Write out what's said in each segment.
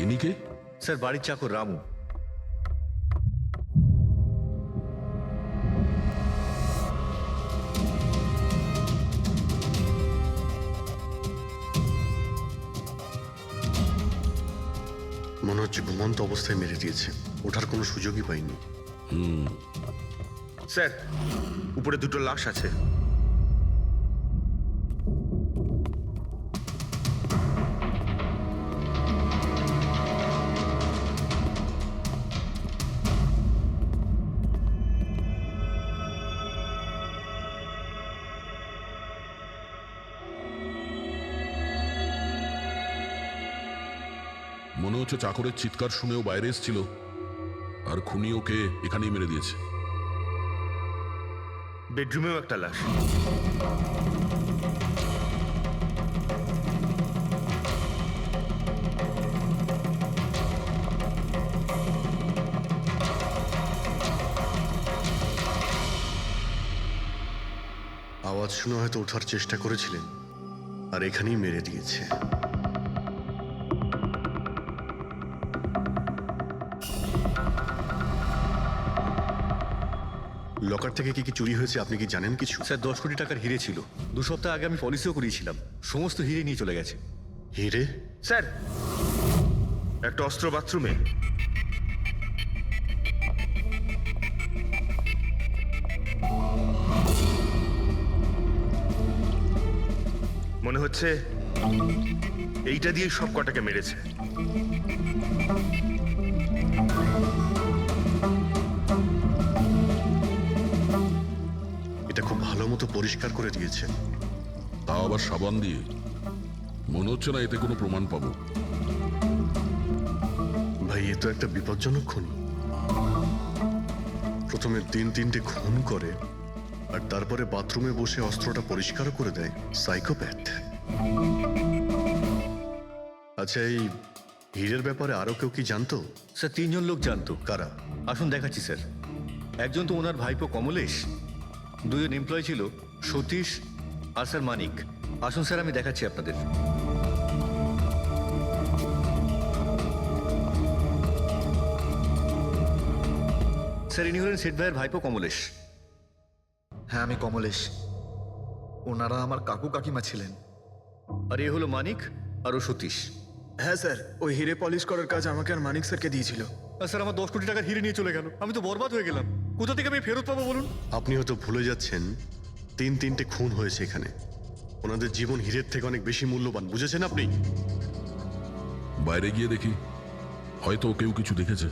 ইনি কে? স্যার বাড়ির চাকর রামু। মনে হচ্ছে ঘুমন্ত অবস্থায় মেরে দিয়েছে, ওঠার কোনো সুযোগই পাইনি। স্যার উপরে দুটো লাশ আছে। মনে হচ্ছে চাকরের চিৎকার শুনেও বাইরে এসেছিল, আর খুনি ওকে এখানেই মেরে দিয়েছে। বেডরুমেও একটা লাশ। আওয়াজ শুনে হয়তো ওঠার চেষ্টা করেছিলেন, আর এখানেই মেরে দিয়েছে। লকার থেকে কি কি চুরি হয়েছে আপনি কি জানেন কিছু? স্যার 10 কোটি টাকার হিরে ছিল। 2 সপ্তাহ আগে আমি পলিসিও করিয়েছিলাম, সমস্ত হিরে নিয়ে চলে গেছে। হিরে? স্যার একটা অস্ত্র বাথরুমে। মনে হচ্ছে এইটা দিয়ে সব কটাকে মেরেছে। এটা খুব ভালো মতো পরিষ্কার করে দিয়েছে। তাও আবার সাবান দিয়ে। মনে হচ্ছে না এতে কোনো প্রমাণ পাবো। ভাই এ তো একটা বিপজ্জনক খুনি। প্রথমে 3-3টে খুন করে, আর তারপরে বাথরুমে বসে অস্ত্রটা পরিষ্কারও করে দেয়। সাইকোপ্যাথ। আচ্ছা, এই হীরের ব্যাপারে আরো কেউ কি জানতো? স্যার 3 জন লোক জানতো। কারা? আসুন দেখাচ্ছি স্যার। একজন তো ওনার ভাইপো কমলেশ, 2 জন এমপ্লয় ছিল, সতীশ আর স্যার মানিক। আসুন স্যার আমি দেখাচ্ছি আপনাদের। স্যার ইনি হলেন শেঠ ভাইয়ের ভাইপো কমলেশ। হ্যাঁ, আমি কমলেশ। ওনারা আমার কাকু কাকিমা ছিলেন। আর এ হলো মানিক আর ও সতীশ। হ্যাঁ স্যার, ওই হিরে পলিশ করার কাজ আমাকে আর মানিক স্যারকে দিয়েছিল। আর স্যার আমার 10 কোটি টাকার হিরে নিয়ে চলে গেল। আমি তো বরবাদ হয়ে গেলাম। কোথা থেকে আমি ফেরত পাবো বলুন? আপনি হয়তো ভুলে যাচ্ছেন 3-3টে খুন হয়েছে এখানে। ওনাদের জীবন হীরের থেকে অনেক বেশি মূল্যবান, বুঝেছেন আপনি? বাইরে গিয়ে দেখি, হয়তো কেউ কিছু দেখেছে।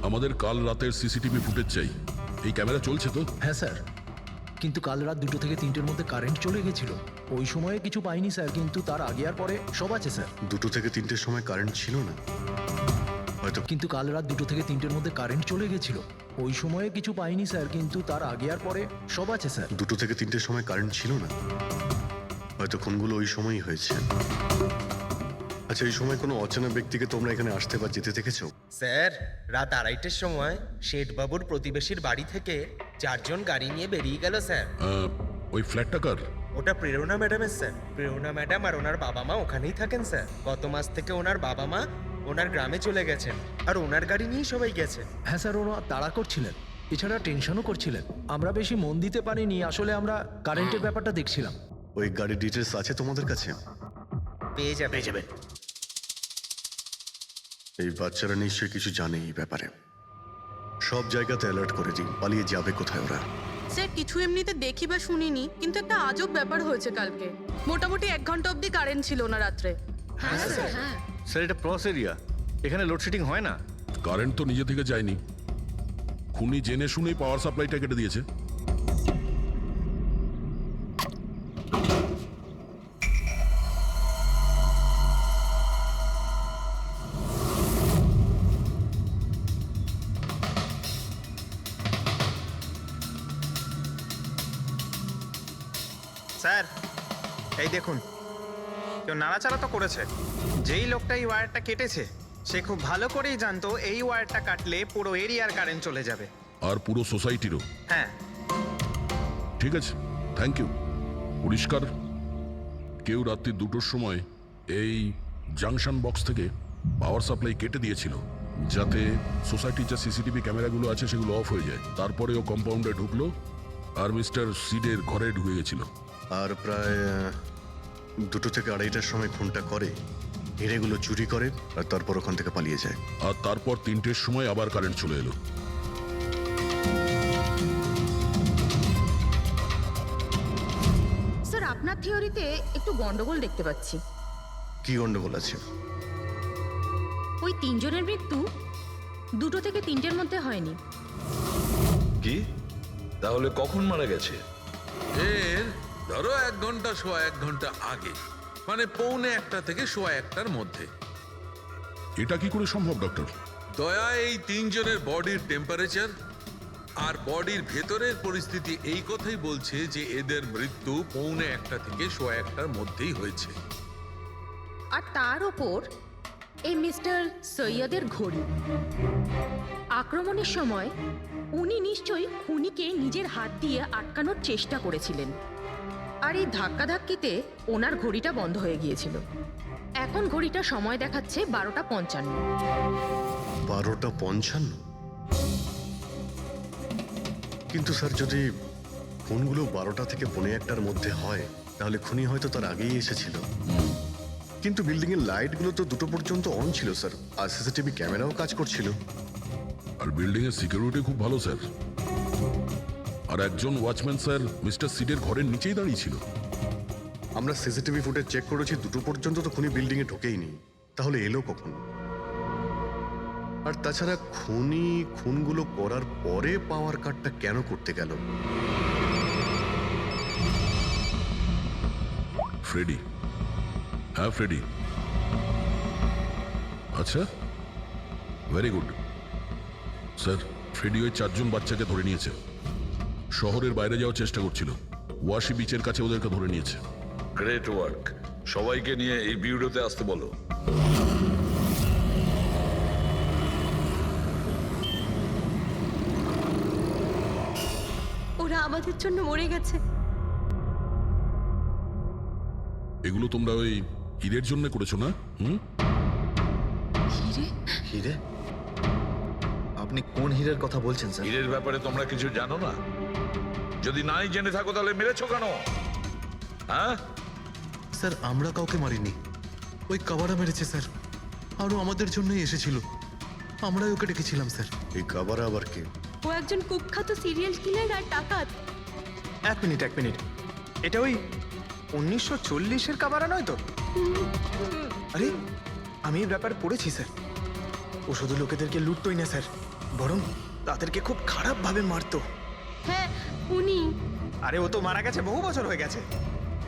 আমাদের কাল রাতের সিসিটিভি ফুটেজ চাই। এই ক্যামেরা চলছে তো? হ্যাঁ স্যার, কিন্তু কাল রাত 2 থেকে 3টের মধ্যে কারেন্ট চলে গেছিল। ওই সময়ে কিছু পাইনি স্যার, কিন্তু তার আগে আর পরে সব আছে স্যার। 2 থেকে 3টের সময় কারেন্ট ছিল না হয়তো। কিন্তু কাল রাত 2 থেকে 3টের মধ্যে কারেন্ট চলে গেছিল। ওই সময়ে কিছু পাইনি স্যার, কিন্তু তার আগে আর পরে সব আছে স্যার। 2 থেকে 3টের সময় কারেন্ট ছিল না, হয়তো খুনগুলো ওই সময়ই হয়েছে। আচ্ছা, এই সময় কোনো অচেনা ব্যক্তিকে তোমরা এখানে আসতে বা যেতে দেখেছো? স্যার রাত 2:30টার সময় শেঠবাবুর প্রতিবেশীর বাড়ি থেকে 4 জন গাড়ি নিয়ে বেরিয়ে গেল স্যার। ওই ফ্ল্যাটটা কার? ওটা প্রেরণা ম্যাডামের স্যার। প্রেরণা ম্যাডাম আর ওনার বাবা মা ওখানেই থাকেন স্যার। গত মাস থেকে ওনার বাবা মা ওনার গ্রামে চলে গেছেন, আর ওনার গাড়ি নিয়েই সবাই গেছে। হ্যাঁ স্যার, ওরা তাড়া করছিলেন, এছাড়া টেনশনও করছিলেন। আমরা বেশি মন দিতে পারিনি, আসলে আমরা কারেন্টের ব্যাপারটা দেখছিলাম। ওই গাড়ির ডিটেলস আছে তোমাদের কাছে? পেয়ে যাবে। এই বাচ্চারা নিশ্চয়ই কিছু জানে এই ব্যাপারে। সব জায়গাতে অ্যালার্ট করে দিন, পালিয়ে যাবে কোথায় ওরা। স্যার কিছু এমনিতে দেখি বা শুনিনি, কিন্তু একটা আজব ব্যাপার হয়েছে কালকে। মোটামুটি 1 ঘন্টা অবধি কারেন্ট ছিল না রাত্রে। হ্যাঁ স্যার, হ্যাঁ। স্যার এটা প্রস এরিয়া, এখানে লোডশেডিং হয় না। কারেন্ট তো নিজে থেকে যায়নি। খুনি জেনে শুনেই পাওয়ার সাপ্লাইটা কেটে দিয়েছে। স্যার এই দেখুন, কেউ নাড়াচাড়া তো করেছে। যেই লোকটা এই ওয়্যারটা কেটেছে সে খুব ভালো করেই জানতো এই ওয়্যারটা কাটলে পুরো এরিয়ার কারেন্ট চলে যাবে। আর পুরো সোসাইটিরও। হ্যাঁ। ঠিক আছে, থ্যাংক ইউ। পরিষ্কার, কেউ রাত্রি 2টোর সময় এই জাংশন বক্স থেকে পাওয়ার সাপ্লাই কেটে দিয়েছিল, যাতে সোসাইটির যে সিসিটিভি ক্যামেরাগুলো আছে সেগুলো অফ হয়ে যায়। তারপরে ও কম্পাউন্ডে ঢুকলো আর মিস্টার সিডের ঘরে ঢুকে গেছিল। আর প্রায় 2টো থেকে 2:30টার সময় খুনটা করে, হিরেগুলো চুরি করে আর তারপর ওখান থেকে পালিয়ে যায়। আর তারপর 3টের সময় আবার কারেন্ট চলে এলো। স্যার আপনার থিওরিতে একটু গন্ডগোল দেখতে পাচ্ছি। কি গন্ডগোল আছে? ওই 3 জনের মৃত্যু 2টো থেকে 3টের মধ্যে হয়নি। কি? তাহলে কখন মারা গেছে? এর ধরো 1 ঘন্টা সোয়া 1 ঘন্টা আগে, মানে 1:45 থেকে সোয়া 1টার মধ্যে। এটা কি করে সম্ভব ডক্টর? দয়া, এই 3 জনের বডির টেম্পারেচার আর বডির ভেতরের পরিস্থিতি এই কথাই বলছে যে এদের মৃত্যু 1:45 থেকে সোয়া 1টার মধ্যেই হয়েছে। আর তার ওপর এই মিস্টার সৈয়দের ঘড়ি। আক্রমণের সময় উনি নিশ্চয়ই খুনিকে নিজের হাত দিয়ে আটকানোর চেষ্টা করেছিলেন, আর এই ধাক্কাধাক্কিতে ওনার ঘড়িটা বন্ধ হয়ে গিয়েছিল। এখন ঘড়িটা সময় দেখাচ্ছে 12:55। 12:55? কিন্তু স্যার, যদি খুনগুলো 12টা থেকে 1:45টার মধ্যে হয় তাহলে খুনি হয়তো তার আগেই এসেছিল। কিন্তু বিল্ডিং এর লাইটগুলো তো 2টো পর্যন্ত অন ছিল স্যার, আর সিসিটিভি ক্যামেরাও কাজ করছিল। আর বিল্ডিং এর সিকিউরিটি খুব ভালো স্যার। আর একজন ওয়াচম্যান স্যার মিস্টার সিডের ঘরের নিচেই দাঁড়িয়ে ছিল। আমরা সিসিটিভি ফুটেজ চেক করেছি, 2টো পর্যন্ত তো খুনি বিল্ডিং এ ঢোকেইনি। তাহলে এলো কখন? আর তাছাড়া খুনি খুনগুলো করার পরে পাওয়ার কাটটা কেন করতে গেল? ফ্রেডি। হ্যাঁ ফ্রেডি। আচ্ছা, ভেরি গুড স্যার। ফ্রেডি ওই 4 জন বাচ্চাকে ধরে নিয়েছে। শহরের বাইরে যাওয়ার চেষ্টা করছিল, ওয়াশি বিচের কাছে ওদেরকে ধরে নিয়েছে। Great work. সবাইকে নিয়ে এই বিউরোতে আসতে বলো। ওরা আমাদের জন্য মরে গেছে। এগুলো তোমরা ওই হিরের জন্য করেছো না? হিরে? আপনি কোন হীরের কথা বলছেন স্যার? হীরের ব্যাপারে তোমরা কিছু জানো না? যদি নাই জেনে থাকো তাহলে মেরেছো কেন? হ্যাঁ স্যার, আমরা কাউকে মারিনি, ওই কাবারা মেরেছে স্যার। আরও আমাদের জন্যই এসেছিল, আমরাই ওকে ডেকেছিলাম স্যার। এই কাবারা আবার কে? ও একজন কুখ্যাত সিরিয়াল কিলার আর ডাকাত। এক মিনিট, এটা ওই 1940-এর কাবারা নয় তো? আরে আমি এই ব্যাপারে পড়েছি স্যার। ও শুধু লোকেদেরকে লুটতোই না স্যার, বরং তাদেরকে খুব খারাপভাবে মারতো। হ্যাঁ, উনি। আরে ও তো মারা গেছে, বহু বছর হয়ে গেছে।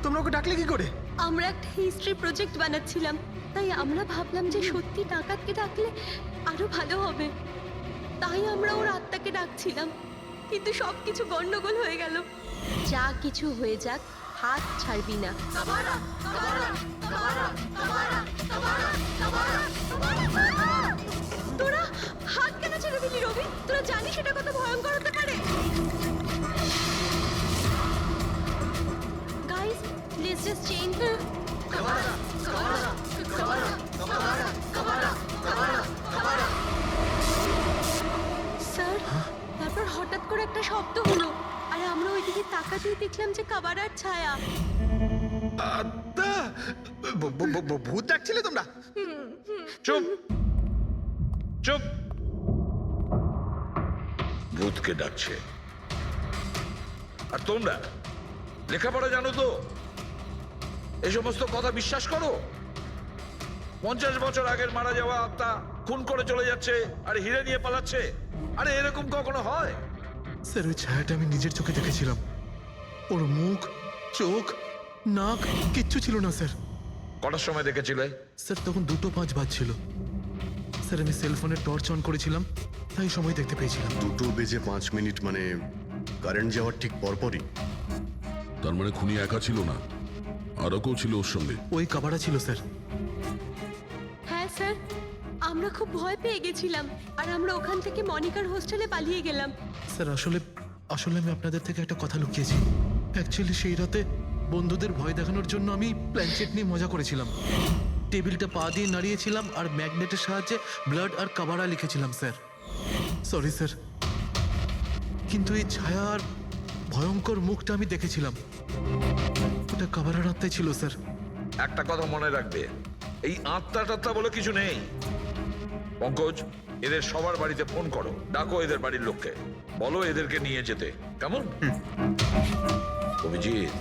তোমরা ওকে ডাকলে কি করে? আমরা একটা হিস্ট্রি প্রজেক্ট বানাচ্ছিলাম, তাই আমরা ভাবলাম যে সত্যি ডাকাতকে ডাকলে আরো ভালো হবে। তাই আমরা ওর আত্মাকে ডাকছিলাম, কিন্তু সবকিছু গন্ডগোল হয়ে গেল। যা কিছু হয়ে যাক, হাত ছাড়বি না। তোরা হাত কেন ছেড়ে দিলি রবি? তোরা জানিস এটা কত ভয়ঙ্কর হতে পারে? Guys, let's just change the sir. তারপর হঠাৎ করে একটা শব্দ হলো, আর আমরা ওইদিকে তাকাতেই দেখলাম যে কাবারার ছায়া। ভূত ডাকছিলে তোমরা? চুপ চুপ। ভূতকে ডাকছে। আর তোমরা লেখাপড়া জানো তো? এই সমস্ত কথা বিশ্বাস করো? 50 বছর আগের মারা যাওয়া আত্মা খুন করে চলে যাচ্ছে আর হিরে নিয়ে পালাচ্ছে। আরে এরকম কখনো হয়? স্যার, ওই ছায়াটা আমি নিজের চোখে দেখেছিলাম। ওর মুখ, চোখ, নাক কিচ্ছু ছিল না স্যার। কটার সময় দেখেছিলে? স্যার, তখন 2:05 বাজছিল। স্যার, আমি সেলফোনের টর্চ অন করেছিলাম, তাই সময় দেখতে পেয়েছিলাম। 2:05 মানে কারেন্ট যাওয়ার ঠিক পরপরই। তার মানে খুনি একা ছিল না, আরও কেউ ছিল ওর সঙ্গে। ওই কাবারা ছিল স্যার। হ্যাঁ স্যার, আমরা খুব ভয় পেয়ে গেছিলাম, আর আমরা ওখান থেকে মনিকার হোস্টেলে পালিয়ে গেলাম। স্যার, আসলে আমি আপনাদের থেকে একটা কথা লুকিয়েছি। অ্যাকচুয়ালি সেই রাতে বন্ধুদের ভয় দেখানোর জন্য আমি প্ল্যানচেট নিয়ে মজা করেছিলাম। টেবিলটা পা দিয়ে নাড়িয়েছিলাম আর ম্যাগনেটের সাহায্যে ব্লাড আর কাবারা লিখেছিলাম স্যার। সরি স্যার, কিন্তু এই ছায়া আর ভয়ঙ্কর মুখটা আমি দেখেছিলাম, ওটা কাবারার আত্মাই ছিল স্যার। একটা কথা মনে রাখবে, এই আত্মা টাত্মা বলে কিছু নেই। পঙ্কজ, এদের সবার বাড়িতে ফোন করো, ডাকো এদের বাড়ির লোককে, বলো এদেরকে নিয়ে যেতে, কেমন? অভিজিৎ,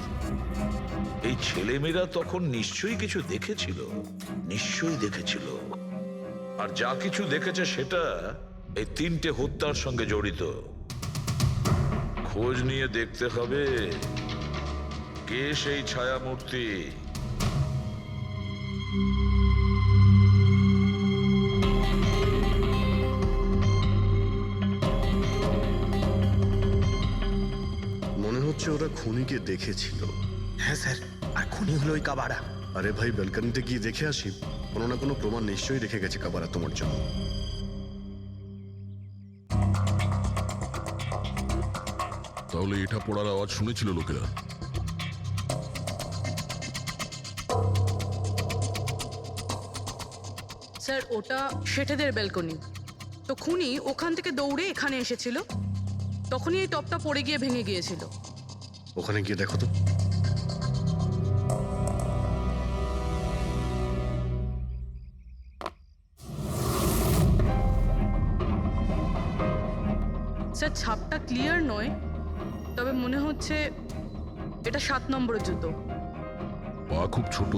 এই ছেলেমেয়েরা তখন নিশ্চয়ই কিছু দেখেছিল, নিশ্চয়ই দেখেছিল। আর যা কিছু দেখেছে সেটা এই 3টে হত্যার সঙ্গে জড়িত। খোঁজ নিয়ে দেখতে হবে কে সেই ছায়ামূর্তি। মনে হচ্ছে ওরা খুনিকে দেখেছিল। হ্যাঁ স্যার, আর খুনি হলো ওই কাবারা। আরে ভাই, ব্যালকনিতে গিয়ে দেখে আসি, কোনো না কোনো প্রমাণ নিশ্চয়ই রেখে গেছে কাবারা তোমার জন্য। তাহলে এটা পড়ার আওয়াজ শুনেছিল লোকেরা। স্যার ওটা শেঠেদের ব্যালকনি, তো খুনি ওখান থেকে দৌড়ে এখানে এসেছিল, তখনই এই টপটা পড়ে গিয়ে ভেঙে গিয়েছিল। ওখানে গিয়ে দেখো তো। স্যার ছাপটা ক্লিয়ার নয়, তবে মনে হচ্ছে এটা 7 নম্বরের জুতো। পা খুব ছোট,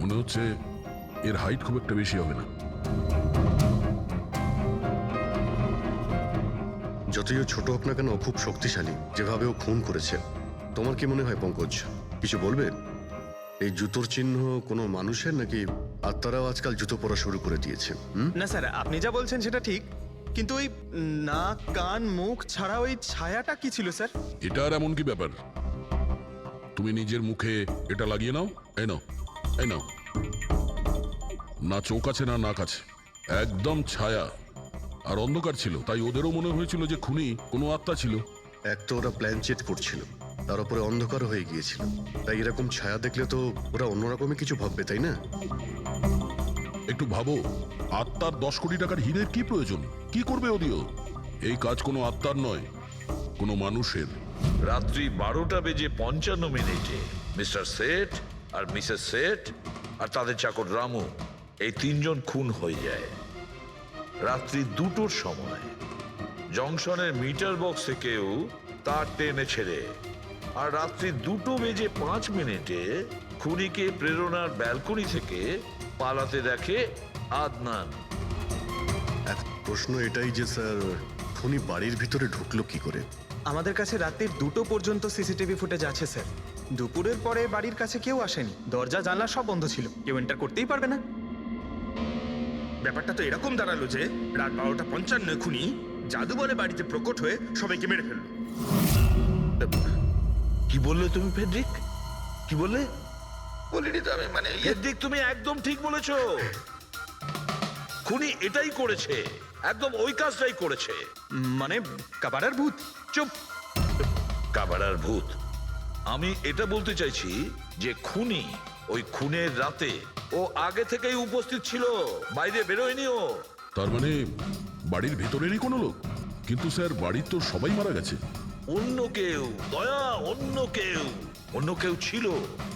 মনে হচ্ছে এর হাইট খুব একটা বেশি হবে না। যতই ও ছোট হোক না কেন, ও খুব শক্তিশালী, যেভাবে ও খুন করেছে। তোমার কি মনে হয় পঙ্কজ, কিছু বলবে? এই জুতোর চিহ্ন কোনো মানুষের, নাকি আত্মারাও আজকাল জুতো পরা শুরু করে দিয়েছে? না স্যার, আপনি যা বলছেন সেটা ঠিক, কিন্তু ওই নাক কান মুখ ছাড়া ওই ছায়াটা কি ছিল স্যার? এটা আর এমন কি ব্যাপার? তুমি নিজের মুখে এটা লাগিয়ে নাও, এই নাও, এই নাও। না চোখ আছে না নাক আছে, একদম ছায়া। আর অন্ধকার ছিল, তাই ওদেরও মনে হয়েছিল যে খুনি কোনো আত্মা ছিল। এক তো ওরা প্ল্যানচেট করছিল, তার উপরে অন্ধকার হয়ে গিয়েছিল, তাই এরকম ছায়া দেখলে তো ওরা অন্যরকমই কিছু ভাববে, তাই না? একটু ভাবো, আত্মার 10 কোটি টাকার হীরের কি প্রয়োজন? কি করবে ওদিও? এই কাজ কোনো আত্মার নয়, কোনো মানুষের। রাত্রি 12:55 মিস্টার সেঠ আর মিসেস সেঠ আর তাদের চাকর রামু, এই 3 জন খুন হয়ে যায় রাত্রি 2টোর সময়। জংশনের মিটার বক্সে কেউ তার টেনে ছেড়ে, আর রাত্রি 2:05 খুনিকে প্রেরণার ব্যালকনি থেকে পালাতে দেখে আদনান। এক প্রশ্ন এটাই যে স্যার, খুনি বাড়ির ভিতরে ঢুকলো কি করে? আমাদের কাছে রাত্রির 2টো পর্যন্ত সিসিটিভি ফুটেজ আছে স্যার। দুপুরের পরে বাড়ির কাছে কেউ আসেনি, দরজা জানলা সব বন্ধ ছিল, কেউ এন্টার করতেই পারবে না। ব্যাপারটা তো এরকম দাঁড়ালো যে রাত 12:55 খুনি জাদু বলে বাড়িতে প্রকট হয়ে সবাইকে মেরে ফেললো। কি বললে তুমি ফেডরিক? কি বললে? বলিনি তো আমি, মানে ফেডরিক, তুমি একদম ঠিক বলেছো। খুনি এটাই করেছে, একদম ওই কাজটাই করেছে। মানে কাবারার ভূত? চুপ, কাবারার ভূত। আমি এটা বলতে চাইছি যে খুনি ওই খুনের রাতে ও আগে থেকেই উপস্থিত ছিল, বাইরে বেরোয়নি ও। তার মানে বাড়ির ভেতরেরই কোনো লোক? কিন্তু স্যার, বাড়ির তো সবাই মারা গেছে। অন্য কেউ, দয়া, অন্য কেউ ছিল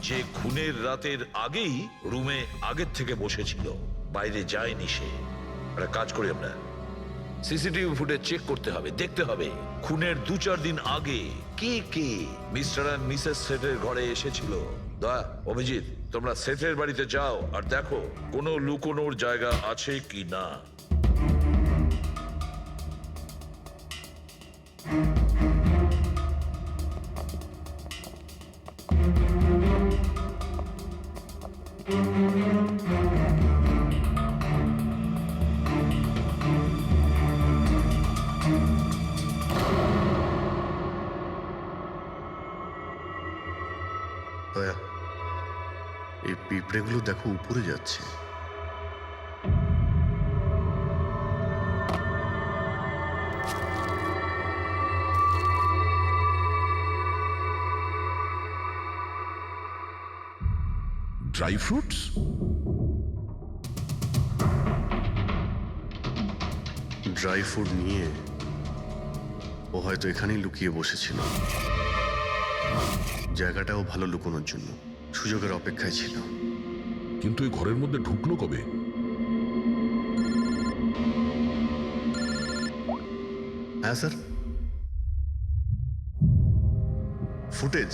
যে খুনের রাতের আগেই রুমে আগের থেকে বসেছিল, বাইরে যায়নি সে। একটা কাজ করি আমরা, সিসিটিভি ফুটেজ চেক করতে হবে, দেখতে হবে খুনের 2-4 দিন আগে কে কে মিস্টার আর মিসেস সেটের ঘরে এসেছিল। দয়া, অভিজিৎ, তোমরা সেটের বাড়িতে যাও আর দেখো কোনো লুকোনোর জায়গা আছে কি না। দয়া, এই পিঁপড়েগুলো দেখো উপরে যাচ্ছে। Dry fruits? ড্রাই ফ্রুট নিয়ে ও হয়তো এখানেই লুকিয়ে বসেছিল। জায়গাটাও ভালো লুকোনোর জন্য সুযোগের অপেক্ষায় ছিল। কিন্তু এই ঘরের মধ্যে ঢুকলো কবে? হ্যাঁ স্যার, ফুটেজ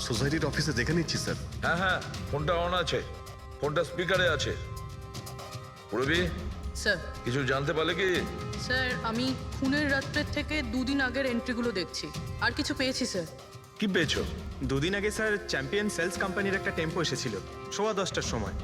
সোসাইটির অফিসে দেখে নিচ্ছি স্যার। হ্যাঁ হ্যাঁ, ফোনটা অন আছে, ফোনটা স্পিকারে আছে। পূরবী, স্যার কিছু জানতে পারলে কি? স্যার আমি খুনের রাত্রের থেকে 2 দিন আগের এন্ট্রিগুলো দেখছি, আর কিছু পেয়েছি স্যার। কি পেয়েছো? 2 দিন আগে স্যার চ্যাম্পিয়ন সেলস কোম্পানির একটা টেম্পো এসেছিল 10:15টার সময়।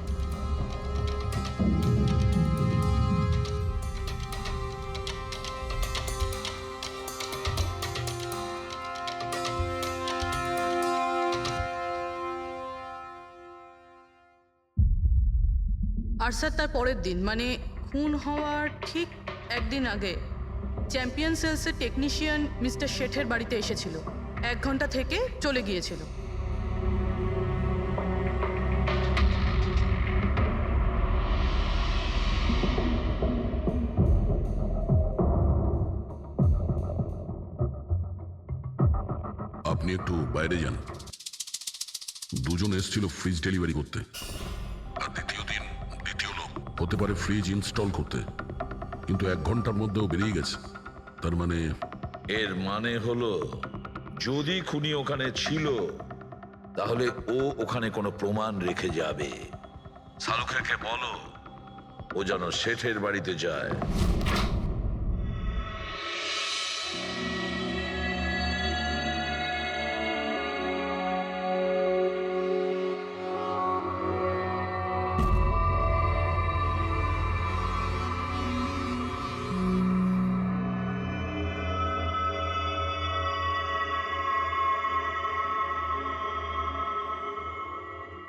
আর স্যার তার পরের দিন মানে খুন হওয়ার ঠিক 1 দিন আগে চ্যাম্পিয়ন সেলসের টেকনিশিয়ান মিস্টার শেঠের বাড়িতে এসেছিল, 1 ঘন্টা থেকে চলে গিয়েছিল। আপনি একটু বাইরে যান। দুজন এসেছিল ফ্রিজ ডেলিভারি করতে, আর দ্বিতীয় লোক হতে পারে ফ্রিজ ইনস্টল করতে, কিন্তু 1 ঘন্টার মধ্যেও বেরিয়ে গেছে। তার মানে এর মানে হলো যদি খুনি ওখানে ছিল তাহলে ও ওখানে কোনো প্রমাণ রেখে যাবে। শালুখেরকে বলো ও যেন শেঠের বাড়িতে যায়।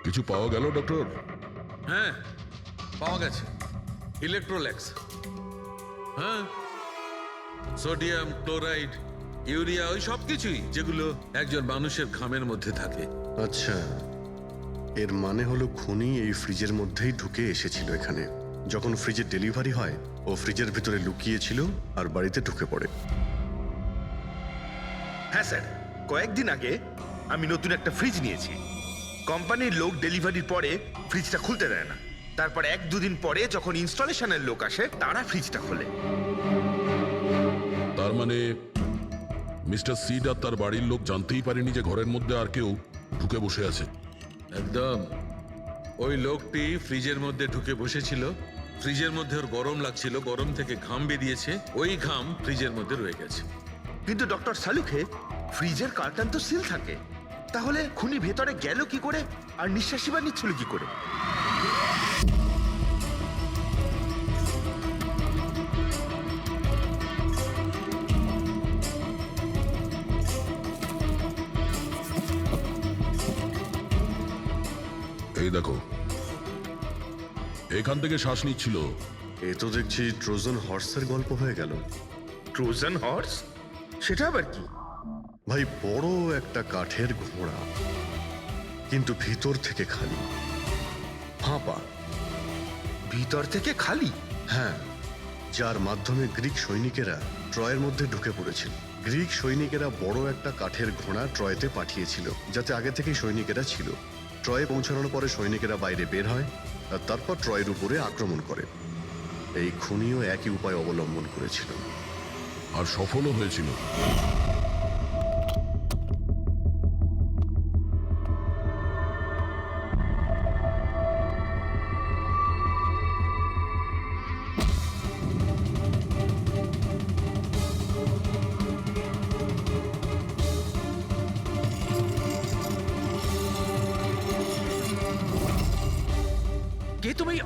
কিছু পাওয়া গেল ডক্টর? হ্যাঁ, পাওয়া গেছে ইলেকট্রোল্যাক্স। হ্যাঁ, সোডিয়াম ক্লোরাইড, ইউরিয়া, ওই সব কিছুই যেগুলো একজন মানুষের ঘামের মধ্যে থাকে। আচ্ছা, এর মানে হলো খুনি এই ফ্রিজের মধ্যেই ঢুকে এসেছিল এখানে। যখন ফ্রিজের ডেলিভারি হয় ও ফ্রিজের ভিতরে লুকিয়েছিল আর বাড়িতে ঢুকে পড়ে। হ্যাঁ স্যার, কয়েকদিন আগে আমি নতুন একটা ফ্রিজ নিয়েছি। কোম্পানির লোক ডেলিভারির পরে ফ্রিজটা খুলতে দেয় না। তারপর 1-2 দিন পরে যখন ইনস্টলেশনের লোক আসে তারা ফ্রিজটা খোলে। তার মানে মিস্টার সিড আর তার বাড়ির লোক জানতেই পারেনি যে ঘরের মধ্যে আর কেউ ঢুকে বসে আছে। একদম, ওই লোকটি ফ্রিজের মধ্যে ঢুকে বসেছিল, ফ্রিজের মধ্যে ওর গরম লাগছিল, গরম থেকে ঘাম বেরিয়েছে, ওই ঘাম ফ্রিজের মধ্যে রয়ে গেছে। কিন্তু ডক্টর শালুখে, ফ্রিজের কার্টন তো সিল থাকে, তাহলে খুনি ভেতরে গেল কি করে আর নিঃশ্বাসই বা নিচ্ছিল কি করে? এই দেখো, এখান থেকে শ্বাস নিচ্ছিল। এ তো দেখছি ট্রোজান হর্সের গল্প হয়ে গেল। Trojan horse? সেটা আবার কি? ভাই, বড় একটা কাঠের ঘোড়া, কিন্তু ভিতর থেকে খালি, ফাঁপা। ভিতর থেকে খালি? হ্যাঁ, যার মাধ্যমে গ্রিক সৈনিকেরা ট্রয়ের মধ্যে ঢুকে পড়েছিল। গ্রিক সৈনিকেরা বড় একটা কাঠের ঘোড়া ট্রয়েতে পাঠিয়েছিল, যাতে আগে থেকেই সৈনিকেরা ছিল। ট্রয়ে পৌঁছানোর পরে সৈনিকেরা বাইরে বের হয় আর তারপর ট্রয়ের উপরে আক্রমণ করে। এই খুনিও একই উপায় অবলম্বন করেছিল আর সফলও হয়েছিল। কে তুমি?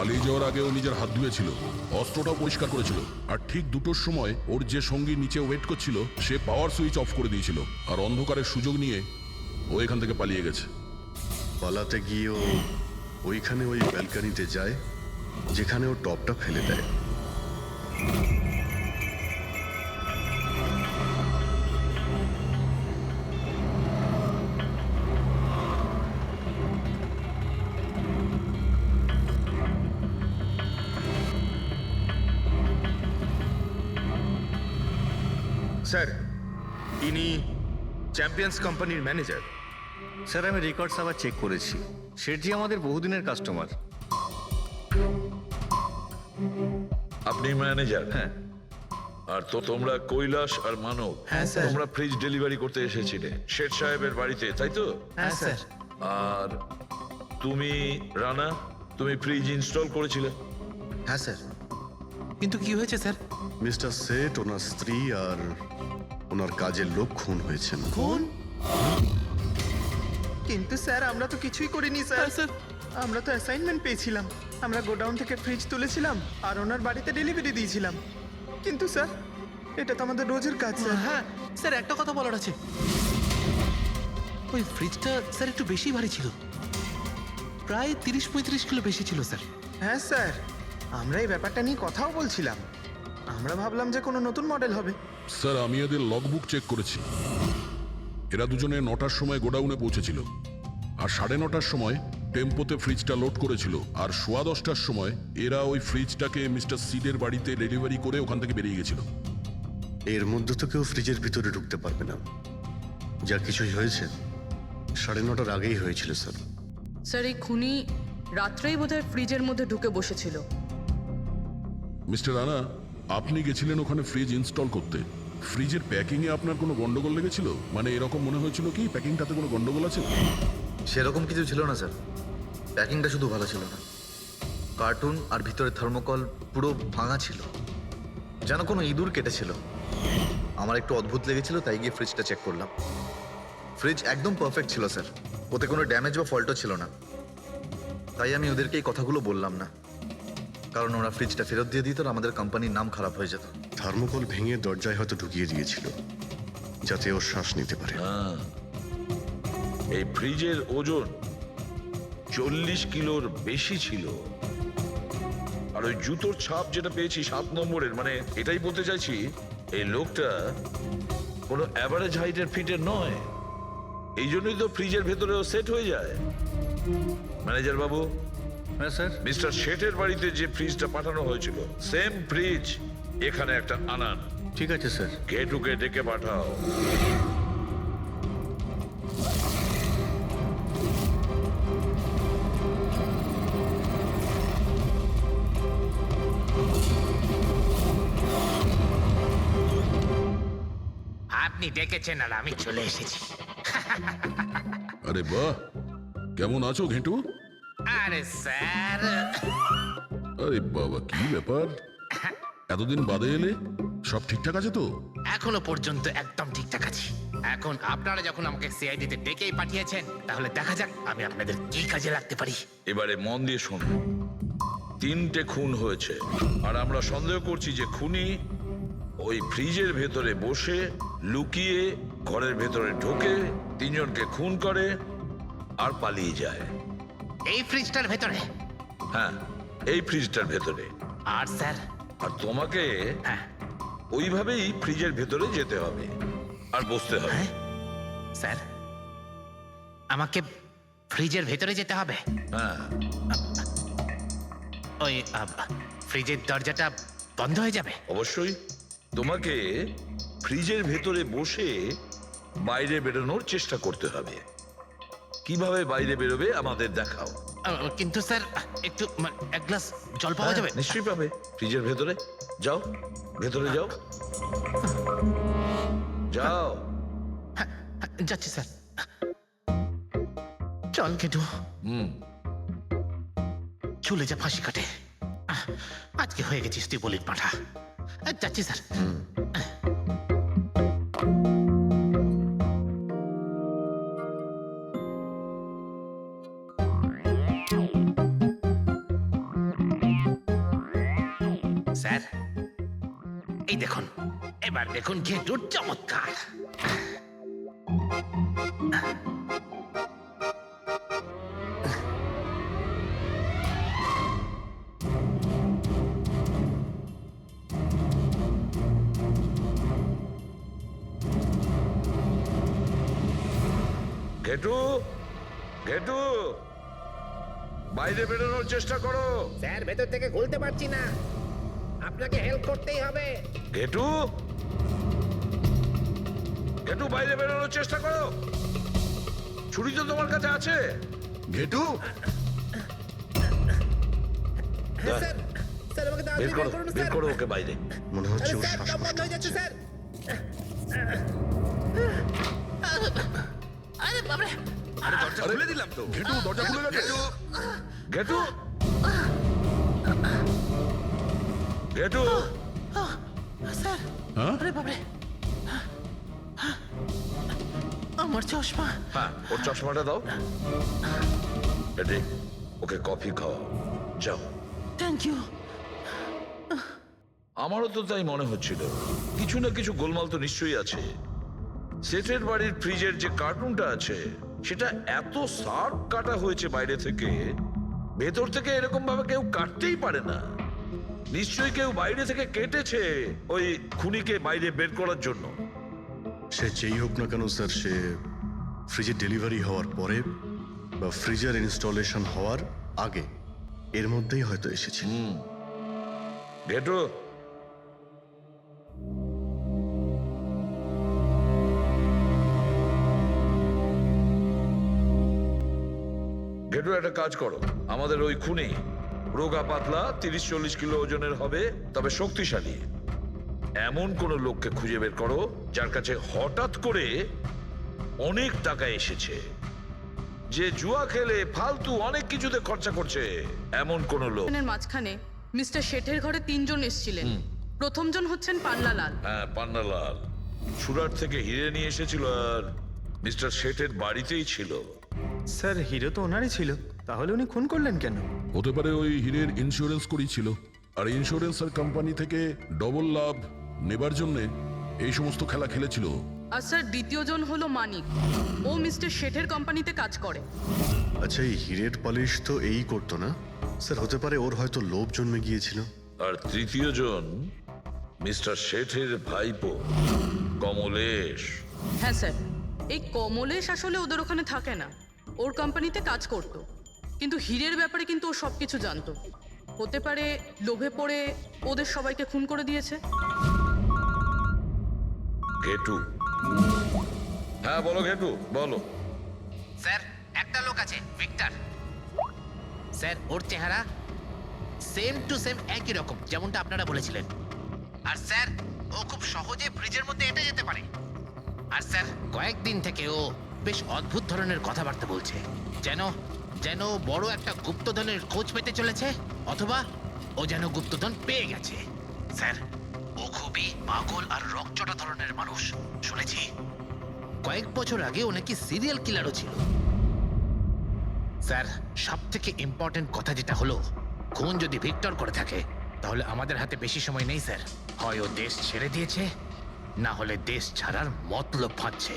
পালিয়ে যাওয়ার আগে ও নিজের হাত ধুয়েছিল, অস্ত্রটাও পরিষ্কার করেছিল, আর ঠিক 2টোর সময় ওর যে সঙ্গী নিচে ওয়েট করছিল সে পাওয়ার সুইচ অফ করে দিয়েছিল, আর অন্ধকারের সুযোগ নিয়ে ও এখান থেকে পালিয়ে গেছে। পালাতে গিয়ে ও ওইখানে ওই ব্যালকানিতে যায় যেখানে ও টপটা ফেলে দেয়। স্যার, ইনি চ্যাম্পিয়ন্স কোম্পানির ম্যানেজার। স্যার আমি রেকর্ডস আবার চেক করেছি, শেঠজি আমাদের বহুদিনের কাস্টমার। আপনি ম্যানেজার? হ্যাঁ। আর তো তোমরা কৈলাস আর মানব, হ্যাঁ, স্যার। তোমরা ফ্রিজ ডেলিভারি করতে এসেছিলে শেঠ সাহেবের বাড়িতে, তাই তো? হ্যাঁ স্যার। আর তুমি রানা, তুমি ফ্রিজ ইনস্টল করেছিলে? হ্যাঁ স্যার। কিন্তু কি হয়েছে স্যার? মিস্টার সেট, ওনার স্ত্রী আর ওনার কাজের লোক খুন হয়েছেন। কোন? কিন্তু স্যার আমরা তো কিছুই করিনি স্যার। হ্যাঁ, স্যার। আমরা তো অ্যাসাইনমেন্ট পেয়েছিলাম, আমরা গোডাউন থেকে ফ্রিজ তুলেছিলাম আর ওনার বাড়িতে ডেলিভারি দিয়েছিলাম। কিন্তু স্যার এটা তো আমাদের রোজের কাজ স্যার। হ্যাঁ স্যার, একটা কথা বলার আছে। ওই ফ্রিজটা স্যার একটু বেশি ভারী ছিল, প্রায় 30-35 কিলো বেশি ছিল স্যার। হ্যাঁ স্যার, আমরা এই ব্যাপারটা নিয়ে কথাও বলছিলাম। আমরা ভাবলাম যে কোনো নতুন মডেল হবে। স্যার আমি এদের লগবুক চেক করেছি, এরা দুজনে 9টার সময় গোডাউনে পৌঁছেছিল, আর 9:30টার সময় টেম্পোতে ফ্রিজটা লোড করেছিল, আর 10:15টার সময় এরা ওই ফ্রিজটাকে মিস্টার সিডের বাড়িতে ডেলিভারি করে ওখান থেকে বেরিয়ে গেছিল। এর মধ্যে তো কেউ ফ্রিজের ভিতরে ঢুকতে পারবে না। যা কিছুই হয়েছে 9:30টার আগেই হয়েছিল স্যার। স্যার এই খুনি রাত্রেই বোধহয় ফ্রিজের মধ্যে ঢুকে বসেছিল। মিস্টার রানা, আপনি গেছিলেন ওখানে ফ্রিজ ইনস্টল করতে, ফ্রিজের প্যাকিংয়ে আপনার কোনো গন্ডগোল লেগেছিল? মানে এরকম মনে হয়েছিল কি প্যাকিংটাতে কোনো গন্ডগোল আছে? সেরকম কিছু ছিল না স্যার, প্যাকিংটা শুধু ভালো ছিল না, কার্টুন আর ভিতরে থার্মোকল পুরো ভাঙা ছিল, যেন কোনো ইঁদুর কেটেছিল। আমার একটু অদ্ভুত লেগেছিল, তাই গিয়ে ফ্রিজটা চেক করলাম। ফ্রিজ একদম পারফেক্ট ছিল স্যার, ওতে কোনো ড্যামেজ বা ফল্টও ছিল না। তাই আমি ওদেরকে এই কথাগুলো বললাম না, কারণ ওরা ফ্রিজটা ফেরত দিয়ে দিত আর আমাদের কোম্পানির নাম খারাপ হয়ে যেত। থার্মোকল ভেঙে দরজায় হয়তো ঢুকিয়ে দিয়েছিল যাতে ও শ্বাস নিতে পারে। এই ফ্রিজের ওজন 40 কিলোর বেশি ছিল। আর ওই জুতোর ছাপ যেটা পেয়েছি 7 নম্বরের, মানে এটাই বলতে চাইছি এই লোকটা কোনো অ্যাভারেজ হাইটের ফিটের নয়। এই জন্যই তো ফ্রিজের ভেতরেও সেট হয়ে যায়। ম্যানেজার বাবু, হ্যাঁ স্যার। মিস্টার শেঠের বাড়িতে যে ফ্রিজটা পাঠানো হয়েছিল সেম ফ্রিজ এখানে একটা আনান। ঠিক আছে স্যার। গেটুকে ডেকে পাঠাও। আপনি ডেকেছেন আর আমি চলে এসেছি। আরে বাহ, কেমন আছো ঘেঁটু? আরে স্যার, আরে বাবা, কি ব্যাপার, এতদিন বাদে এলে? সব ঠিকঠাক আছে তো? এখনো পর্যন্ত একদম ঠিকঠাক আছি। এখন আপনারা যখন আমাকে সিআইডিতে ডেকেই পাঠিয়েছেন, তাহলে দেখা যাক আমি আপনাদের কি কাজে লাগতে পারি। এবারে মন দিয়ে শুনুন। 3টে খুন হয়েছে, আর আমরা সন্দেহ করছি যে খুনি ওই ফ্রিজের ভেতরে বসে লুকিয়ে ঘরের ভেতরে ঢোকে, 3 জনকে খুন করে আর পালিয়ে যায়। এই ফ্রিজটার ভেতরে? হ্যাঁ, এই ফ্রিজটার ভেতরে। আর স্যার? আর তোমাকে হ্যাঁ, ওইভাবেই ফ্রিজের ভেতরে যেতে হবে আর বসতে হবে। স্যার আমাকে ফ্রিজের ভেতরে যেতে হবে? হ্যাঁ। ওই ফ্রিজের দরজাটা বন্ধ হয়ে যাবে? অবশ্যই। তোমাকে ফ্রিজের ভেতরে বসে বাইরে বেরোনোর চেষ্টা করতে হবে। কিভাবে বাইরে বেরোবে আমাদের দেখাও। কিন্তু স্যার একটু এক গ্লাস জল পাওয়া যাবে? নিশ্চয়ই পাবে। ফ্রিজের ভেতরে যাও, ভেতরে যাও, যাও। যাচ্ছি স্যার। চল কেটু, চলে যা ফাঁসি কাটে। আজকে হয়ে গেছিস তুই বলির পাঠা। যাচ্ছি স্যার। স্যার এই দেখুন, এবার দেখুন ঘেটুর চমৎকার। ঘেটু, ঘেটু, বাইরে বেরোনোর চেষ্টা করো। স্যার ভেতর থেকে খুলতে পারছি না, আপনাকে হেল্প করতেই হবে। ঘেটু, ঘেটু, বাইরে বেরোনোর চেষ্টা করো। ছুরি তো তোমার কাছে আছে। ঘেটু স্যার স্যার আমাকে বের করো, বের করো ওকে বাইরে। মনে হচ্ছে ওর স্যার দম শ্বাসকষ্ট বন্ধ হয়ে যাচ্ছে হচ্ছে। স্যার। আরে বাবারে, দরজা খুলে দিলাম তো। ঘেটু দরজা খুলে গেছে। ঘেটু, ঘেটু, স্যার হ্যাঁ আরে বাবারে, আমার চশমা। হ্যাঁ ওর চশমাটা দাও। এটি ওকে কফি খাওয়াও, যাও। Thank you. আমারও তো তাই মনে হচ্ছিল, কিছু না কিছু গোলমাল তো নিশ্চয়ই আছে। সেটের বাড়ির ফ্রিজের যে কার্টুনটা আছে সেটা এত শার্প কাটা হয়েছে বাইরে থেকে, ভেতর থেকে এরকম ভাবে কেউ কাটতেই পারে না। নিশ্চয়ই কেউ বাইরে থেকে কেটেছে ওই খুনিকে বাইরে বের করার জন্য। সে যেই হোক না কেন স্যার, সে ফ্রিজের ডেলিভারি হওয়ার পরে বা ফ্রিজার ইনস্টলেশন হওয়ার আগে এর মধ্যেই হয়তো এসেছিল। ঘেটু, ঘেটু একটা কাজ করো, আমাদের ওই খুনি রোগা পাতলা 30-40 কিলো ওজনের হবে, তবে শক্তিশালী এমন কোন লোককে খুঁজে বের করো যার কাছে হঠাৎ করে অনেক টাকা এসেছে, যে জুয়া খেলে ফালতু অনেক কিছুতে খরচা করছে, এমন কোন লোক। এর মাঝখানে মিস্টার শেঠের ঘরে 3 জন এসেছিলেন। প্রথমজন হচ্ছেন পান্নালাল। হ্যাঁ পান্নালাল সুরাট থেকে হিরে নিয়ে এসেছিল আর মিস্টার শেঠের বাড়িতেই ছিল। স্যার হিরো তো ওনারই ছিল, তাহলে উনি খুন করলেন কেন? হতে পারে ওই হীরের ইন্স্যুরেন্স করেছিল, আর ইন্স্যুরেন্সের কোম্পানি থেকে ডবল লাভ নেবার জন্য এই সমস্ত খেলা খেলেছিল। আর স্যার দ্বিতীয়জন হলো মানিক। ও মিস্টার শেঠের কোম্পানিতে কাজ করে। আচ্ছা, এই হীরের পালিশ তো এই করতো না স্যার? হতে পারে ওর হয়তো লোভ জন্মে গিয়েছিল। আর তৃতীয় জন মিস্টার শেঠের ভাইপো কমলেশ। হ্যাঁ স্যার, এই কমলেশ আসলে ওদের ওখানে থাকে না, ওর কোম্পানিতে কাজ করত। কিন্তু হীরের ব্যাপারে কিন্তু ও সব কিছু জানতো। হতে পারে লোভে পড়ে ওদের সবাইকে খুন করে দিয়েছে। ঘেটু, হ্যাঁ বলো ঘেটু, বলো। স্যার একটা লোক আছে ভিক্টর, স্যার ওর চেহারা সেম টু সেম একই রকম যেমনটা আপনারা বলেছিলেন। আর স্যার ও খুব সহজে ফ্রিজের মধ্যে এঁটে যেতে পারে। আর স্যার কয়েকদিন থেকে ও বেশ অদ্ভুত ধরনের কথাবার্তা বলছে, যেন যেন বড় একটা গুপ্তধনের খোঁজ পেতে চলেছে, অথবা ও যেন গুপ্তধন পেয়ে গেছে। স্যার ও খুবই পাগল আর রকচটা ধরনের মানুষ। শুনেছি কয়েক বছর আগে ও নাকি সিরিয়াল কিলারও ছিল। স্যার সব থেকে ইম্পর্টেন্ট কথা যেটা হলো, খুন যদি ভিক্টর করে থাকে তাহলে আমাদের হাতে বেশি সময় নেই স্যার। হয় ও দেশ ছেড়ে দিয়েছে, না হলে দেশ ছাড়ার মতলব ভাবছে।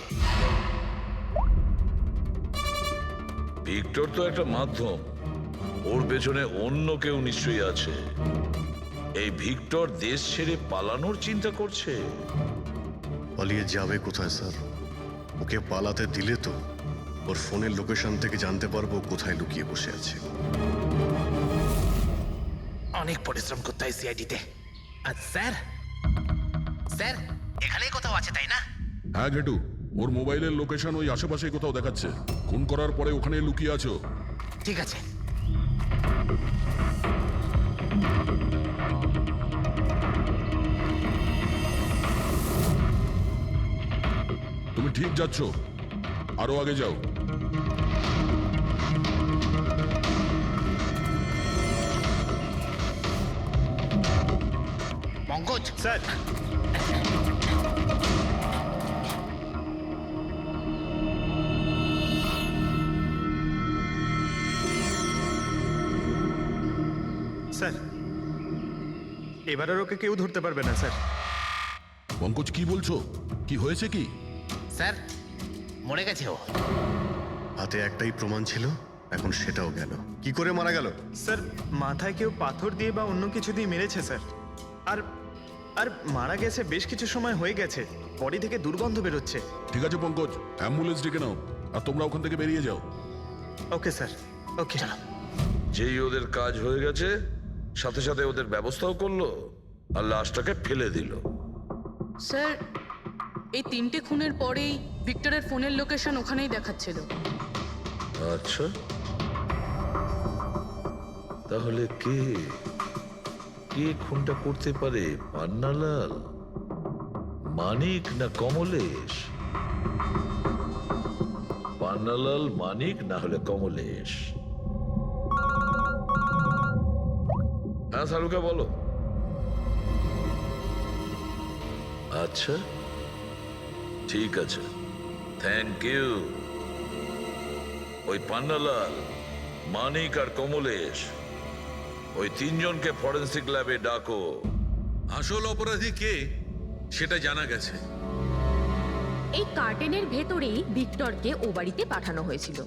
ভিক্টর তো একটা মাধ্যম, ওর পেছনে অন্য কেউ নিশ্চয়ই আছে। এই ভিক্টর দেশ ছেড়ে পালানোর চিন্তা করছে। পালিয়ে যাবে কোথায় স্যার? ওকে পালাতে দিলে তো ওর ফোনের লোকেশন থেকে জানতে পারবো কোথায় লুকিয়ে বসে আছে। অনেক পরিশ্রম করতে হয় সিআইডিতে। আর স্যার স্যার এখানেই কোথাও আছে তাই না? হ্যাঁ ঘেটু, ওর মোবাইলের লোকেশন ওই আশেপাশেই কোথাও দেখাচ্ছে। খুন করার পরে ওখানে লুকিয়ে আছো। ঠিক আছে। তুমি ঠিক যাচ্ছ, আরো আগে যাও। পঙ্কজ স্যার স্যার এবার আর ওকে কেউ ধরতে পারবে না স্যার। পঙ্কজ কি বলছো? কি হয়েছে কি? স্যার মরে গেছে ও। হাতে একটাই প্রমাণ ছিল, এখন সেটাও গেল। কি করে মারা গেল? স্যার মাথায় কেউ পাথর দিয়ে বা অন্য কিছু দিয়ে মেরেছে স্যার। আর আর মারা গেছে বেশ কিছু সময় হয়ে গেছে, বডি থেকে দুর্গন্ধ বেরোচ্ছে। ঠিক আছে পঙ্কজ, অ্যাম্বুলেন্স ডেকে নাও আর তোমরা ওখান থেকে বেরিয়ে যাও। ওকে স্যার, ওকে। যেই ওদের কাজ হয়ে গেছে সাথে সাথে ওদের ব্যবস্থাও করলো আর লাশটাকে ফেলে দিল। স্যার এই 3টে খুনের পরেই ভিক্টরের ফোনের লোকেশন ওখানেই দেখাচ্ছিল। আচ্ছা, তাহলে কে কে খুনটা করতে পারে? পান্নালাল, মানিক না কমলেশ? পান্নালাল, মানিক না হলে কমলেশ। হ্যাঁ সারুকা বলো। আচ্ছা ঠিক আছে, থ্যাংক ইউ। ওই পান্নালাল, মানিক আর কমলেশ, ওই 3 জনকে ফরেন্সিক ল্যাবে ডাকো। আসল অপরাধী কে সেটা জানা গেছে। এই কার্টেনের ভেতরেই ভিক্টরকে ও বাড়িতে পাঠানো হয়েছিল,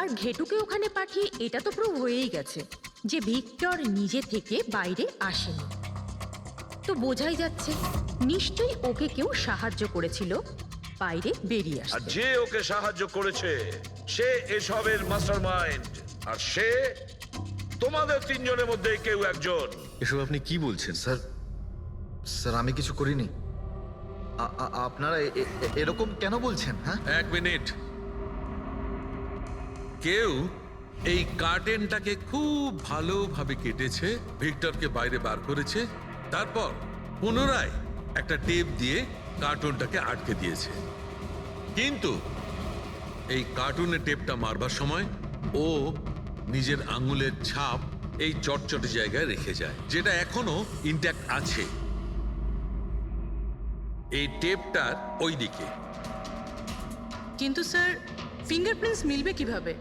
আর ঘেটুকে ওখানে পাঠিয়ে এটা তো প্রুভ হয়েই গেছে যে ভিক্টর নিজে থেকে বাইরে আসেনি। তো বোঝাই যাচ্ছে নিশ্চয়ই ওকে কেউ সাহায্য করেছিল বাইরে বেরিয়ে আর আসতে। যে ওকে সাহায্য করেছে সে এসবের মাস্টারমাইন্ড, আর সে তোমাদের 3 জনের মধ্যে কেউ একজন। এসব আপনি কি বলছেন? স্যার স্যার আমি কিছু করিনি। আপনারা এরকম কেন বলছেন? হ্যাঁ, 1 মিনিট। কেউ এই কার্টেনটাকে খুব ভালোভাবে কেটেছে, ভিক্টরকে বাইরে বার করেছে, তারপর পুনরায় একটা টেপ দিয়ে কার্টুনটাকে আটকে দিয়েছে। কিন্তু এই কার্টুনের টেপটা মারবার সময় ও নিজের আঙুলের ছাপ এই চটচটে জায়গায় রেখে যায়, যেটা এখনো ইনট্যাক্ট আছে। এই টেপটার ওই দিকে। কিন্তু স্যার ফিঙ্গারপ্রিন্টস মিলবে কিভাবে?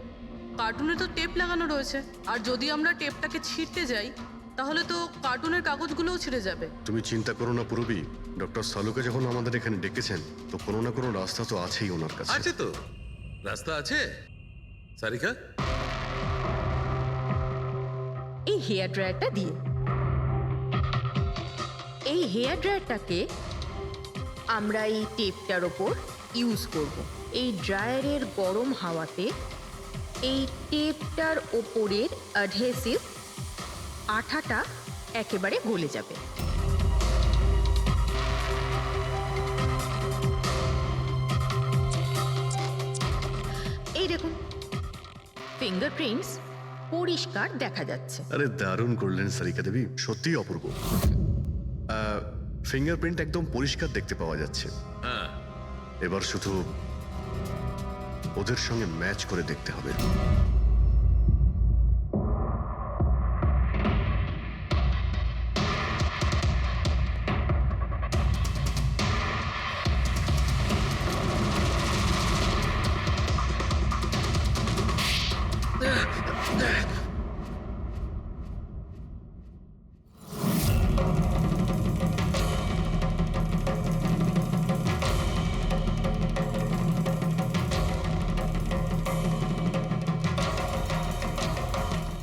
কার্টুনে তো টেপ লাগানো রয়েছে, আর যদি আমরা টেপটাকে ছিঁড়তে যাই তাহলে তো কার্টুনের কাগজগুলোও ছিঁড়ে যাবে। তুমি চিন্তা করো না পুরবি, ডক্টর সালুকে যখন আমাদের এখানে ডেকেছেন তো কোনো না কোনো রাস্তা তো আছেই ওনার কাছে। আছে তো, রাস্তা আছে। সারিকা, এই হেয়ার ড্রায়ারটা দিয়ে, এই হেয়ার ড্রায়ারটাকে আমরা এই টেপটার ওপর ইউজ করব। এই ড্রায়ারের গরম হাওয়াতে এই টেপটার ওপরের অ্যাডহেসিভ আঠাটা একেবারে গলে যাবে। এই দেখুন, ফিঙ্গারপ্রিন্টস পরিষ্কার দেখা যাচ্ছে। আরে দারুণ করলেন সারিকা দেবী, সত্যিই অপূর্ব। ফিঙ্গারপ্রিন্ট একদম পরিষ্কার দেখতে পাওয়া যাচ্ছে। হ্যাঁ, এবার শুধু ওদের সঙ্গে ম্যাচ করে দেখতে হবে।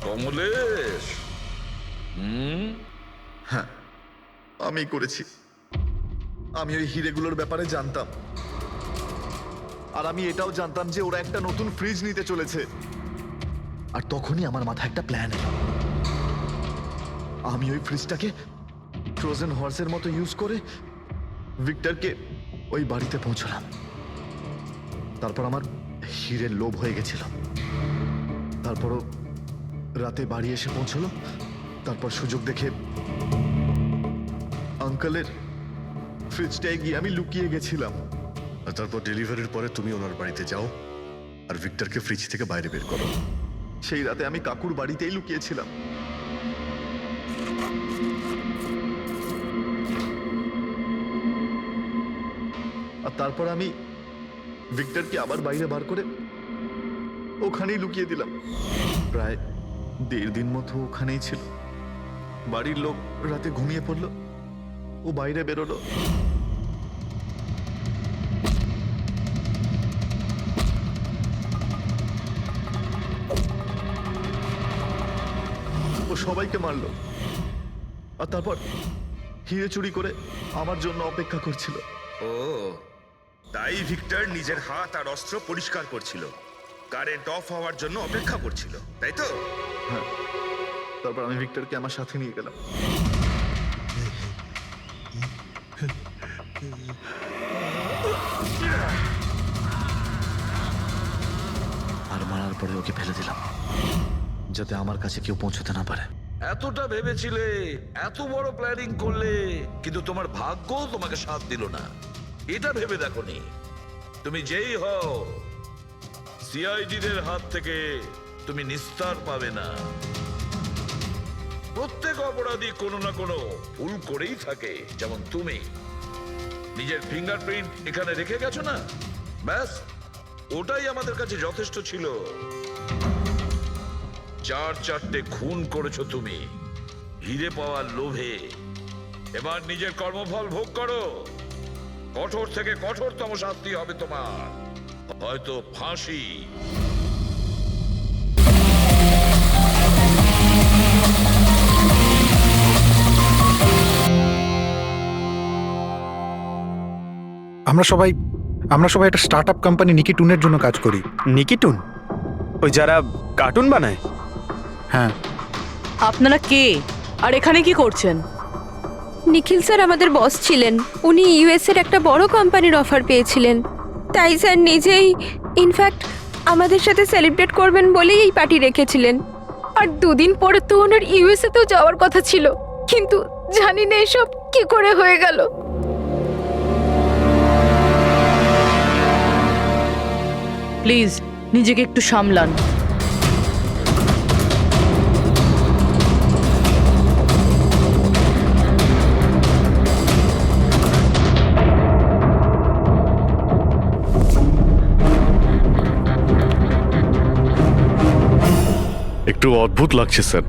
কমলেশ, হ্যাঁ আমি করেছি। আমি ওই হিরেগুলোর ব্যাপারে জানতাম, আর আমি এটাও জানতাম যে ওরা একটা নতুন ফ্রিজ নিতে চলেছে। আর তখনই আমার মাথায় একটা প্ল্যান এলো। আমি ওই ফ্রিজটাকে ফ্রোজেন হর্সের মতো ইউজ করে ভিক্টরকে ওই বাড়িতে পৌঁছলাম। তারপর আমার হিরের লোভ হয়ে গেছিল। তারপরও রাতে বাড়ি এসে পৌঁছলো। তারপর সুযোগ দেখে আঙ্কেলের ফ্রিজটায় গিয়ে আমি লুকিয়ে গেছিলাম। আর তারপর ডেলিভারির পরে তুমি ওনার বাড়িতে যাও আর ভিক্টরকে ফ্রিজ থেকে বাইরে বের করো। সেই রাতে আমি কাকুর বাড়িতেই লুকিয়েছিলাম। আর তারপর আমি ভিক্টরকে আবার বাইরে বার করে ওখানেই লুকিয়ে দিলাম। প্রায় 1.5 দিন মতো ওখানেই ছিল। বাড়ির লোক রাতে ঘুমিয়ে পড়লো, ও বাইরে বেরোলো। ও সবাইকে মারলো, আর তারপর হিরে চুরি করে আমার জন্য অপেক্ষা করছিল। ও তাই ভিক্টর নিজের হাত আর অস্ত্র পরিষ্কার করছিল, কারেন্ট অফ হওয়ার জন্য অপেক্ষা করছিল, তাই তো? হ্যাঁ, তারপর আমি ভিক্টরকে আমার সাথে নিয়ে গেলাম। আর মারার পরে ওকে ফেলে দিলাম, যাতে আমার কাছে কেউ পৌঁছতে না পারে। এতটা ভেবেছিলে, এত বড় প্ল্যানিং করলে, কিন্তু তোমার ভাগ্য তোমাকে সাথ দিল না। এটা ভেবে দেখোনি তুমি যেই হও, সিআইডিদের হাত থেকে তুমি নিস্তার পাবে না। প্রত্যেক অপরাধী কোনো না কোনো ভুল করেই থাকে। যেমন তুমি নিজের ফিঙ্গারপ্রিন্ট এখানে রেখে গেছো না, ব্যাস ওটাই আমাদের কাছে যথেষ্ট ছিল। 4-4টে খুন করেছো তুমি হিরে পাওয়ার লোভে। এবার নিজের কর্মফল ভোগ করো। কঠোর থেকে কঠোরতম শাস্তি হবে তোমার, হয়তো ফাঁসি। আমরা সবাই একটা স্টার্ট আপ কোম্পানি নিকিটুনের জন্য কাজ করি। নিকিটুন? ওই যারা কার্টুন বানায়? হ্যাঁ। আপনারা কে আর এখানে কি করছেন? নিখিল স্যার আমাদের বস ছিলেন, উনি ইউএস এর একটা বড় কোম্পানির অফার পেয়েছিলেন, তাই স্যার নিজেই ইনফ্যাক্ট আমাদের সাথে সেলিব্রেট করবেন বলেই এই পার্টি রেখেছিলেন। আর 2 দিন পরে তো ওনার ইউএসএ তেও যাওয়ার কথা ছিল, কিন্তু জানি না এসব কি করে হয়ে গেল। প্লিজ নিজেকে একটু সামলান। একটু অদ্ভুত লাগছে স্যার,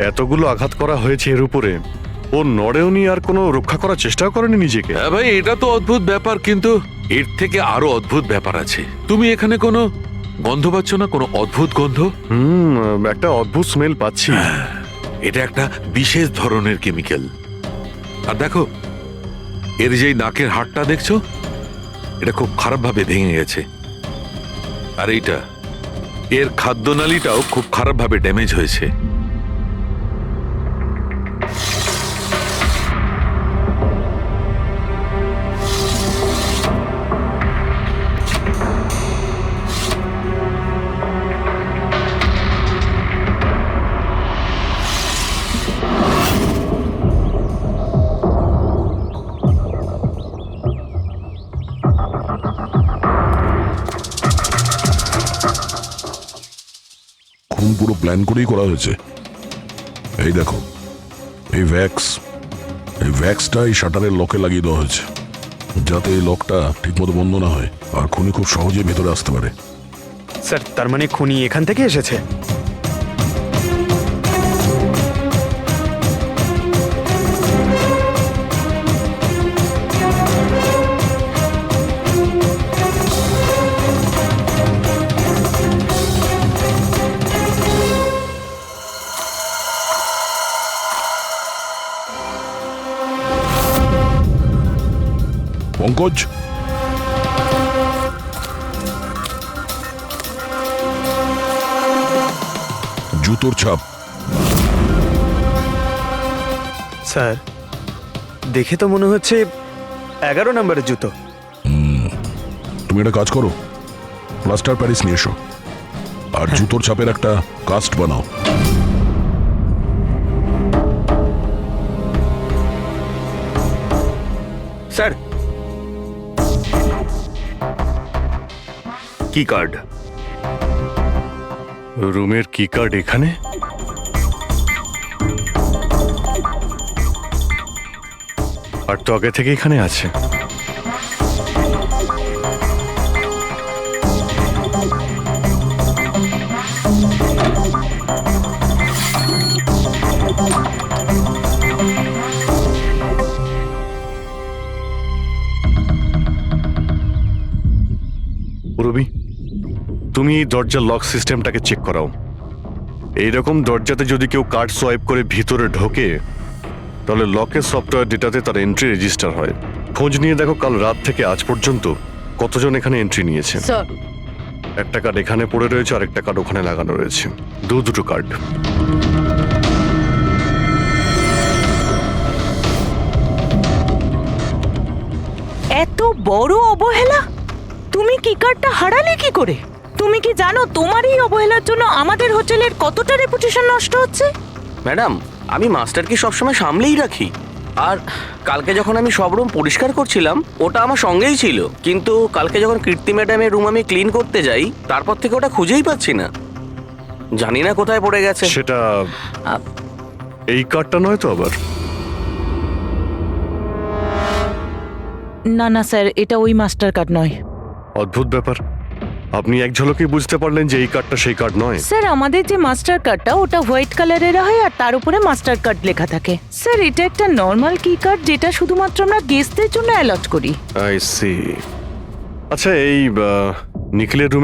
এতগুলো আঘাত করা হয়েছে এর উপরে, ও নড়েওনি আর কোনো রক্ষা করার চেষ্টাও করেনি নিজেকে। হ্যাঁ ভাই, এটা তো অদ্ভুত ব্যাপার, কিন্তু এর থেকে আরো অদ্ভুত ব্যাপার আছে। তুমি এখানে কোনো গন্ধ পাচ্ছ না? কোনো অদ্ভুত গন্ধ? একটা অদ্ভুত স্মেল পাচ্ছি। এটা একটা বিশেষ ধরনের কেমিক্যাল। আর দেখো, এর যেই নাকের হাড়টা দেখছো, এটা খুব খারাপভাবে ভেঙে গেছে। আর এইটা, এর খাদ্যনালীটাও খুব খারাপভাবে ড্যামেজ হয়েছে। খুন পুরো প্ল্যান করেই করা হয়েছে। এই দেখো, এই ভ্যাক্সটা এই শাটারের লকে লাগিয়ে দেওয়া হয়েছে, যাতে এই লকটা ঠিকমতো বন্ধ না হয় আর খুনি খুব সহজে ভেতরে আসতে পারে। স্যার তার মানে খুনি এখান থেকে এসেছে? পঙ্কজ, জুতোর ছাপ। স্যার দেখে তো মনে হচ্ছে 11 নম্বরের জুতো। তুমি একটা কাজ করো, প্লাস্টার প্যারিস নিয়ে এসো আর জুতোর ছাপের একটা কাস্ট বানাও। স্যার কি কার্ড? রুমের কি কার্ড এখানে? আর তো আগে থেকে এখানে আছে। তুমি এই দরজার লক সিস্টেমটাকে চেক করাও। এইরকম দরজাতে যদি কেউ কার্ড সোয়াইপ করে ভিতরে ঢোকে তাহলে লকের সফটওয়্যার ডেটাতে তার এন্ট্রি রেজিস্টার হয়। খোঁজ নিয়ে দেখো কাল রাত থেকে আজ পর্যন্ত কতজন এখানে এন্ট্রি নিয়েছে। স্যার একটা কার্ড এখানে পড়ে রয়েছে আর একটা কার্ড ওখানে লাগানো রয়েছে, দুটো কার্ড। এত বড় অবহেলা! তুমি কি কার্ডটা হারালে কি করে? তুমি কি জানো তোমার এই অবহেলার জন্য আমাদের হোটেলের কতটা রেপুটেশন নষ্ট হচ্ছে? ম্যাডাম, আমি মাস্টারকে সবসময় সামলেই রাখি। আর কালকে যখন আমি সব রুম পরিষ্কার করছিলাম ওটা আমার সঙ্গেই ছিল, কিন্তু কালকে যখন কীর্তি ম্যাডামের রুম আমি ক্লিন করতে যাই তারপর থেকে ওটা খুঁজেই পাচ্ছি না, জানি না কোথায় পড়ে গেছে। সেটা এই কার্ডটা নয় তো আবার? না না স্যার, এটা ওই মাস্টার কার্ড নয়। অদ্ভুত ব্যাপার, আপনি এক ঝলকেই বুঝতে পারলেন যে এই কার্ডটা সেই কার্ড নয়। স্যার আমাদের যে মাস্টার কার্ডটা ওটা হোয়াইট কালারের হয় আর তার উপরে মাস্টার কার্ড লেখা থাকে। স্যার এটা একটা নর্মাল কি কার্ড যেটা শুধুমাত্র আমরা গেস্টদের জন্য অ্যালট করি। I see. আচ্ছা, এই নিখিলের রুমে